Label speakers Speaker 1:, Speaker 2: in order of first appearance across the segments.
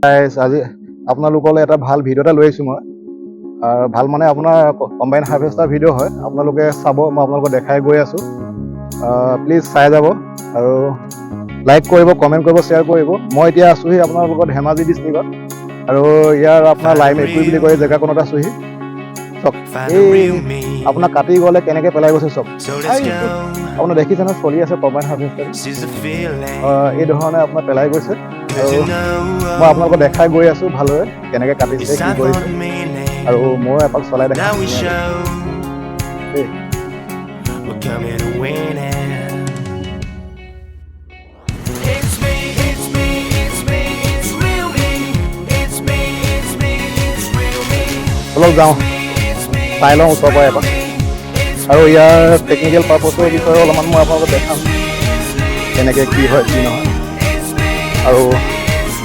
Speaker 1: আজি আপোনালোকলৈ এটা ভাল ভিডিঅ' এটা লৈ আহিছোঁ মই ভাল মানে আপোনাৰ কম্বাইন হাৰ্ভেষ্টাৰ ভিডিঅ' হয় আপোনালোকে চাব মই আপোনালোকক দেখাই গৈ আছোঁ প্লিজ চাই যাব আৰু লাইক কৰিব কমেণ্ট কৰিব শ্বেয়াৰ কৰিব মই এতিয়া আছোঁহি আপোনালোকৰ ধেমাজি ডিষ্ট্ৰিক্টত আৰু ইয়াৰ আপোনাৰ লাইম একুৰি বুলি কয় জেগাকণত আছোঁহি চক এই আপোনাৰ কাটি গ'লে কেনেকৈ পেলাই গৈছে চক আপোনাৰ দেখিছে নহয় চলি আছে কম্বাইন হাৰ্ভেষ্টাৰ এই ধৰণে আপোনাৰ পেলাই গৈছে আৰু মই আপোনালোকক দেখাই গৈ আছোঁ ভালদৰে কেনেকৈ কাটিছে কি কৰিছে আৰু মই এপাক চলাই দেখাম দেই অলপ যাওঁ চাই লওঁ ওচৰৰ পৰা এপাক আৰু ইয়াৰ টেকনিকেল পাৰপছৰ বিষয়ে অলপমান মই আপোনালোকক দেখাম কেনেকৈ কি হয় কি নহয় আৰু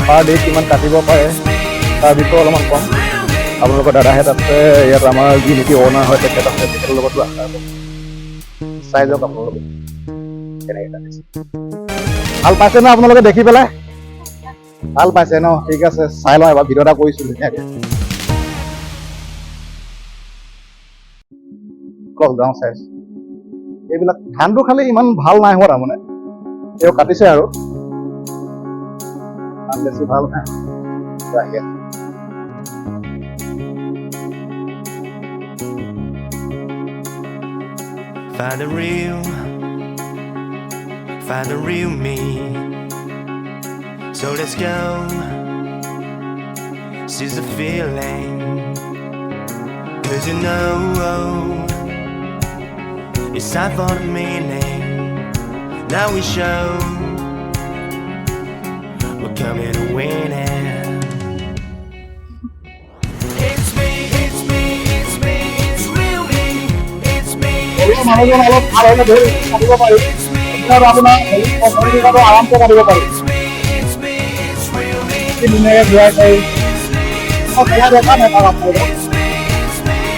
Speaker 1: পাৰ ডে কিমান কাটিব পাৰে তাৰ বিষয়ে অলপমান ক'ম আপোনালোকৰ দাদাহেঁত আছে ইয়াত আমাৰ যি নেকি অ'নাৰ হয় তেখেত আছে তেখেতৰ লগতো আশা চাই যাওক আপোনালোকে কেনেকৈ কাটিছে ভাল পাইছে ন আপোনালোকে দেখি পেলাই ভাল পাইছে ন ঠিক আছে চাই লওঁ এবাৰ ভিডিঅ' এটা কৰিছোঁ ধুনীয়াকৈ যাওঁ চাইছোঁ এইবিলাক ধানটো খালি ইমান ভাল নাই হোৱা তাৰমানে তেওঁ কাটিছে আৰু বেছি ভাল নাই
Speaker 2: Find the real me. So let's go. Seize the feeling. 'Cause you know it's time for the meaning. Now we show we're coming to win it. It's me, it's me, it's me, it's real me. It's me, it's me,
Speaker 1: আপোনাৰ আৰামছে কাটিব পাৰি দেখা নাই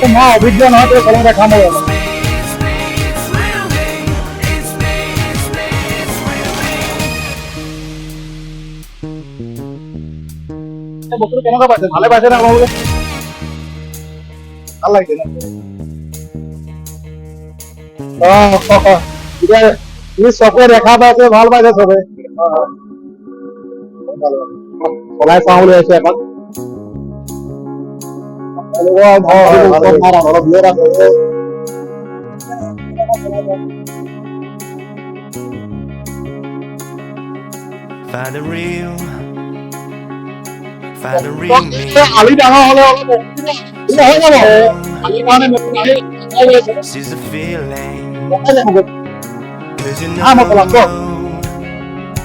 Speaker 1: মই অভিজ্ঞ নহয় তেওঁ কলম দেখাম বস্তুটো কেনেকুৱা পাইছে ভালে পাইছে নে আপোনালোকে ভাল লাগিছে ন এতিয়া চবে দেখা পাইছে ভাল পাইছে চবে চলাই চাওঁ বুলি আহিছো এপাক
Speaker 2: Find the real me.
Speaker 1: আলি ডাঙৰ হলে
Speaker 2: Seize the feeling.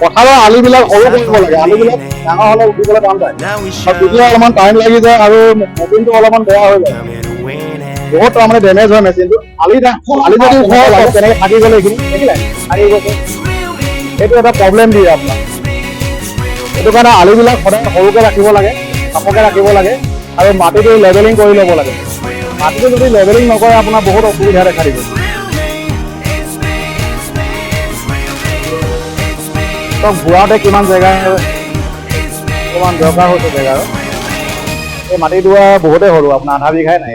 Speaker 1: পথাৰৰ আলিবিলাক সৰু কৰিব লাগে আলিবিলাক ডাঙৰ হলে উঠিবলৈ টান পায় তেতিয়া অলপমান টাইম লাগি যায় আৰু মেচিনটো অলপমান বেয়া হৈ যায় বহুত তাৰমানে ডেমেজ হয় মেচিনটো আলি যদি তেনেকে থাকি গ'লে এইখিনি থাকি গৈছে সেইটো এটা প্ৰব্লেম দিয়ে আপোনাক সেইটো কাৰণে আলিবিলাক সদায় সৰুকৈ ৰাখিব লাগে চাপকৈ ৰাখিব লাগে আৰু মাটিটো লেভেলিং কৰি ল'ব লাগে মাটিটো যদি লেভেলিং নকৰে আপোনাৰ বহুত অসুবিধা দেখা দিব ঘূৰাওঁতে কিমান জেগা অকণমান দৰকাৰ হৈছে জেগাৰ এই মাটিডৰা বহুতেই সৰু আপোনাৰ আধা বিঘাই নাই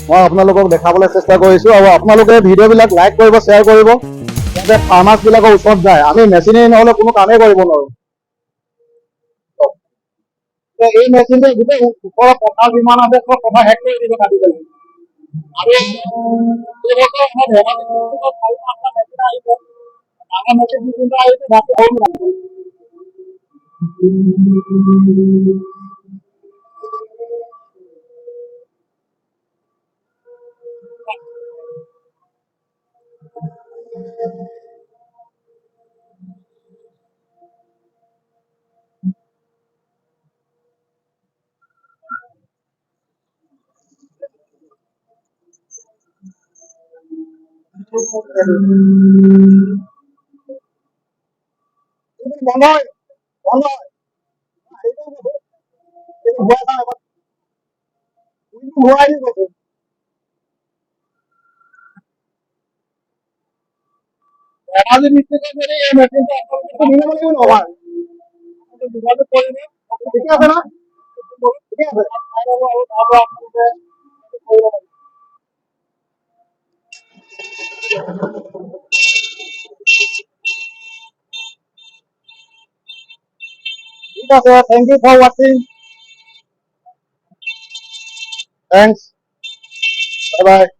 Speaker 1: মই আপোনালোকক দেখাবলৈ চেষ্টা কৰিছোঁ আৰু আপোনালোকে ভিডিঅ'বিলাক লাইক কৰিব শ্বেয়াৰ কৰিব যাতে ফাৰ্মাৰ্ছবিলাকৰ ওচৰত যায় আমি মেচিনেই নহ'লে কোনো কামেই কৰিব নোৱাৰোঁ এই মেচিনটোৱে গোটেই ওপৰৰ পথাৰ যিমান আছে চব পথাৰ শেষ কৰি দিব কাটি পেলাই ধেমাজি ডিষ্ট্ৰিক্টত যদি এই মেচিনটো আপোনালোকে নিব লাগিব নহয় যোগাযোগ কৰিব ঠিকে আছে ন ঠিকে আছে আৰু তাৰ পৰা আপোনালোকে কৰিব পাৰিব ঠিক আছে থেংক ইউ ফৰ ৱাচিং থেংকছ বাই বাই